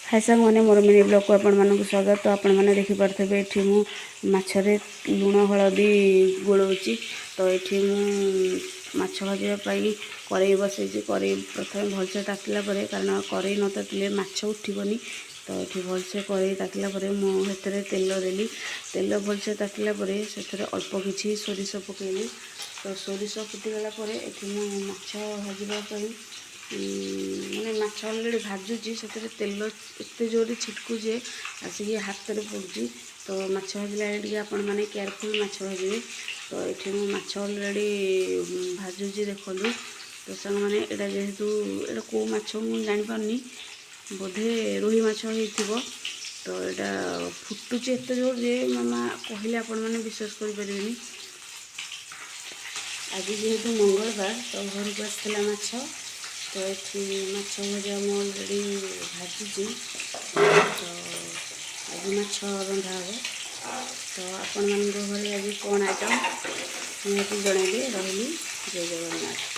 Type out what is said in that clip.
हाय सांग मैंने मोर mini blog को आपण मानक स्वागत। तो आपण मैंने देखिपे ये मु मछरे लुण हलदी गोलौची। तो ये माछ भाजापी कड़े बसई कड़े प्रथम भलसे ताकिला कारण कड़े न ताकिले माछ उठबनी। तो ये भलसे कड़े ताकिला मुझे तेल देली। तेल भलसे ताकिला से अल्प किसी सोरिष पकईली। तो सोरिष फुटीगला माछ भाजापी मैंने माछ अलरेडी भाजुची से तेल एत जोर छिटकुचे आसिक हाथ में पड़ुची। तो माछ भाजला आपण मैंने केयरफुल माछ भाजे। तो ये माछ अलरेडी भाजुची देखूँ। तो सांग मैंने यहाँ जेहेतु ये कौ माछ मुझे जापारनी बोधे रोही माछ हो। तो यहाँ फुटुची एत जोर जे मामा कहले आपण मैंने विश्वास करें। आज जेहेतु मंगलवार तो घर को आसाला माछ। तो ये माछ भजा मैं अलरेडी भाजुची। तो आज माछ रंधा हे। तो आपण मान घरे आज कौन आइटम निहाती जनइबे। रही जय जगन्नाथ।